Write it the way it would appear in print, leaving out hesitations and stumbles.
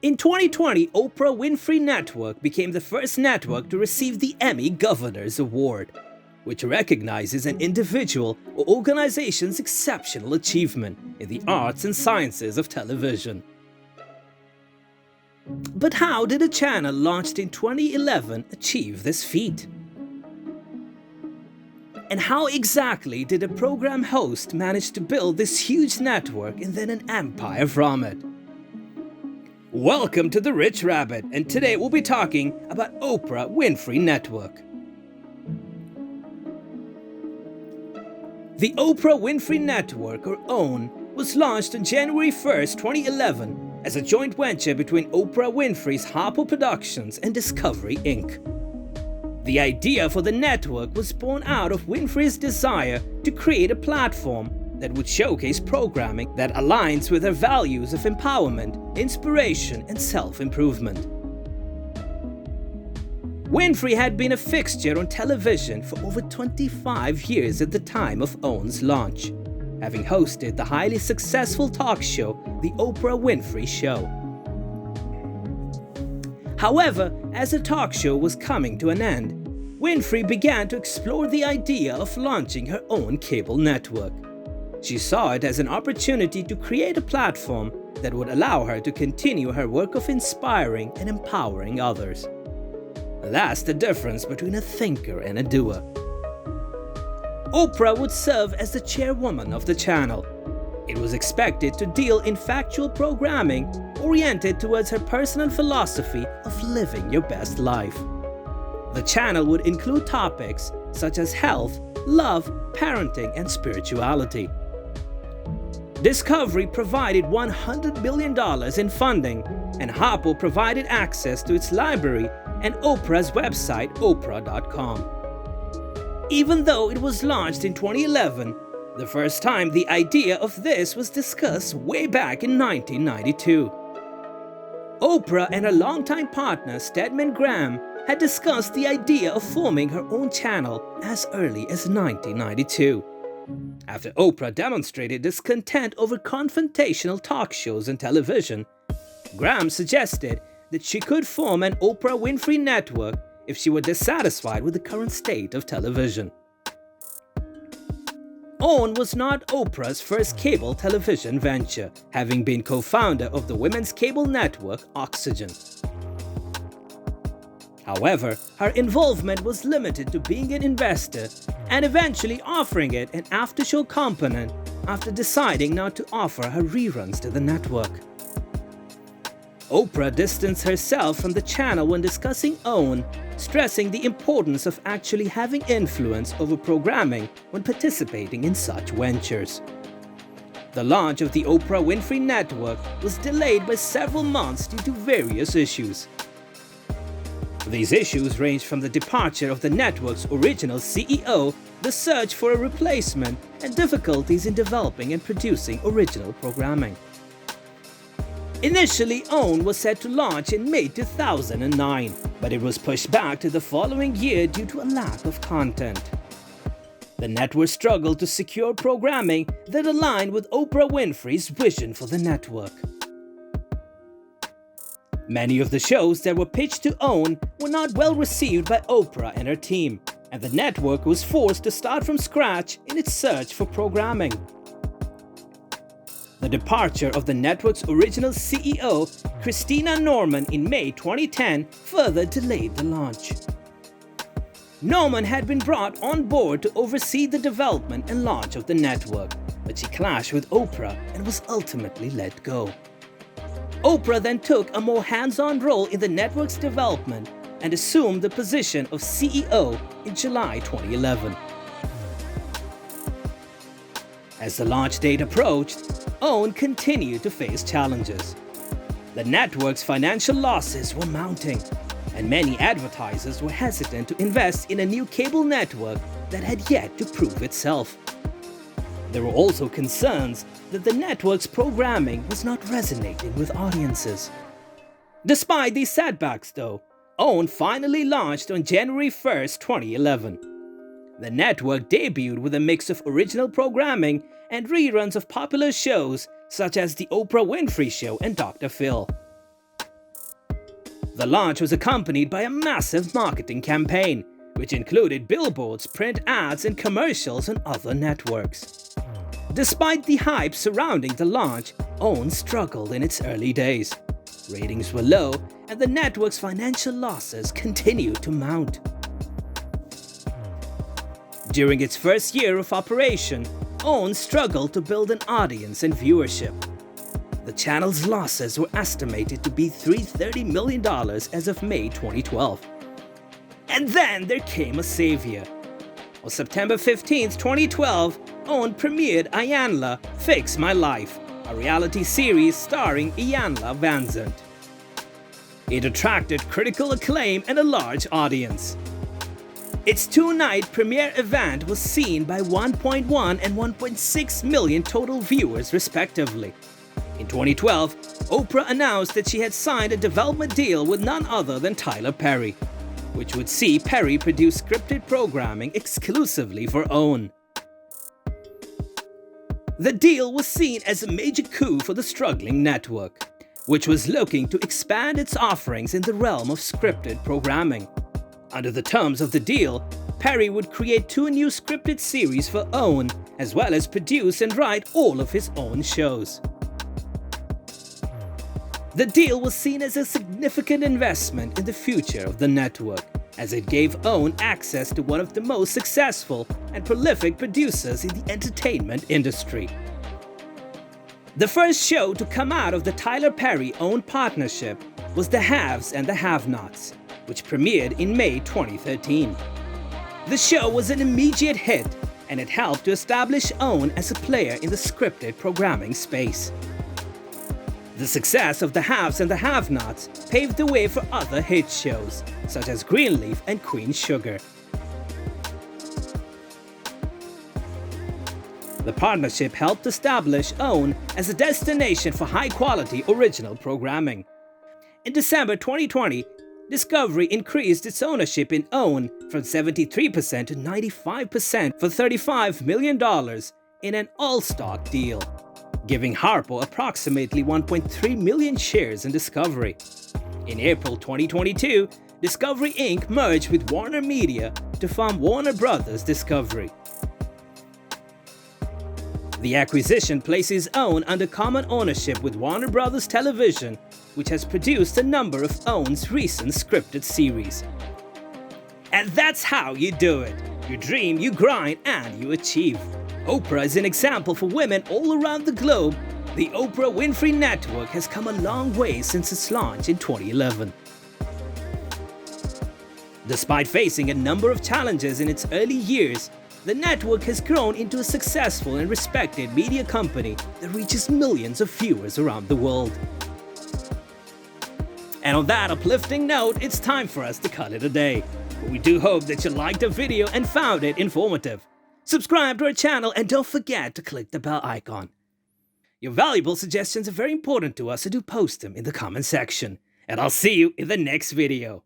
In 2020, Oprah Winfrey Network became the first network to receive the Emmy Governor's Award, which recognizes an individual or organization's exceptional achievement in the arts and sciences of television. But how did a channel launched in 2011 achieve this feat? And how exactly did a program host manage to build this huge network and then an empire from it? Welcome to The Rich Rabbit, and today we'll be talking about Oprah Winfrey Network. The Oprah Winfrey Network, or OWN, was launched on January 1st, 2011 as a joint venture between Oprah Winfrey's Harpo Productions and Discovery Inc. The idea for the network was born out of Winfrey's desire to create a platform that would showcase programming that aligns with her values of empowerment, inspiration, and self-improvement. Winfrey had been a fixture on television for over 25 years at the time of OWN's launch, having hosted the highly successful talk show, The Oprah Winfrey Show. However, as the talk show was coming to an end, Winfrey began to explore the idea of launching her own cable network. She saw it as an opportunity to create a platform that would allow her to continue her work of inspiring and empowering others. That's the difference between a thinker and a doer. Oprah would serve as the chairwoman of the channel. It was expected to deal in factual programming oriented towards her personal philosophy of living your best life. The channel would include topics such as health, love, parenting, and spirituality. Discovery provided $100 million in funding, and Harpo provided access to its library and Oprah's website, oprah.com. Even though it was launched in 2011, the first time the idea of this was discussed way back in 1992. Oprah and her longtime partner, Stedman Graham, had discussed the idea of forming her own channel as early as 1992. After Oprah demonstrated discontent over confrontational talk shows and television, Graham suggested that she could form an Oprah Winfrey Network if she were dissatisfied with the current state of television. OWN was not Oprah's first cable television venture, having been co-founder of the women's cable network Oxygen. However, her involvement was limited to being an investor and eventually offering it an after-show component after deciding not to offer her reruns to the network. Oprah distanced herself from the channel when discussing OWN, stressing the importance of actually having influence over programming when participating in such ventures. The launch of the Oprah Winfrey Network was delayed by several months due to various issues. These issues ranged from the departure of the network's original CEO, the search for a replacement, and difficulties in developing and producing original programming. Initially, OWN was set to launch in May 2009, but it was pushed back to the following year due to a lack of content. The network struggled to secure programming that aligned with Oprah Winfrey's vision for the network. Many of the shows that were pitched to OWN were not well received by Oprah and her team, and the network was forced to start from scratch in its search for programming. The departure of the network's original CEO, Christina Norman, in May 2010 further delayed the launch. Norman had been brought on board to oversee the development and launch of the network, but she clashed with Oprah and was ultimately let go. Oprah then took a more hands-on role in the network's development and assumed the position of CEO in July 2011. As the launch date approached, OWN continued to face challenges. The network's financial losses were mounting, and many advertisers were hesitant to invest in a new cable network that had yet to prove itself. There were also concerns that the network's programming was not resonating with audiences. Despite these setbacks, though, OWN finally launched on January 1st, 2011. The network debuted with a mix of original programming and reruns of popular shows such as The Oprah Winfrey Show and Dr. Phil. The launch was accompanied by a massive marketing campaign, which included billboards, print ads, and commercials on other networks. Despite the hype surrounding the launch, OWN struggled in its early days. Ratings were low, and the network's financial losses continued to mount. During its first year of operation, OWN struggled to build an audience and viewership. The channel's losses were estimated to be $330 million as of May 2012. And then there came a savior. On September 15, 2012, OWN premiered Iyanla, Fix My Life, a reality series starring Iyanla Vanzant. It attracted critical acclaim and a large audience. Its two-night premiere event was seen by 1.1 and 1.6 million total viewers respectively. In 2012, Oprah announced that she had signed a development deal with none other than Tyler Perry, which would see Perry produce scripted programming exclusively for OWN. The deal was seen as a major coup for the struggling network, which was looking to expand its offerings in the realm of scripted programming. Under the terms of the deal, Perry would create 2 new scripted series for OWN, as well as produce and write all of his own shows. The deal was seen as a significant investment in the future of the network, as it gave OWN access to one of the most successful and prolific producers in the entertainment industry. The first show to come out of the Tyler Perry-OWN partnership was The Haves and the Have-Nots, which premiered in May 2013. The show was an immediate hit, and it helped to establish OWN as a player in the scripted programming space. The success of The Haves and the Have-Nots paved the way for other hit shows, such as Greenleaf and Queen Sugar. The partnership helped establish OWN as a destination for high-quality original programming. In December 2020, Discovery increased its ownership in OWN from 73% to 95% for $35 million in an all-stock deal, giving Harpo approximately 1.3 million shares in Discovery. In April 2022, Discovery Inc. merged with Warner Media to form Warner Bros. Discovery. The acquisition places OWN under common ownership with Warner Bros. Television, which has produced a number of OWN's recent scripted series. And that's how you do it. You dream, you grind, and you achieve. Oprah is an example for women all around the globe. The Oprah Winfrey Network has come a long way since its launch in 2011. Despite facing a number of challenges in its early years, the network has grown into a successful and respected media company that reaches millions of viewers around the world. And on that uplifting note, it's time for us to call it a day. We do hope that you liked the video and found it informative. Subscribe to our channel and don't forget to click the bell icon. Your valuable suggestions are very important to us, so do post them in the comment section. And I'll see you in the next video.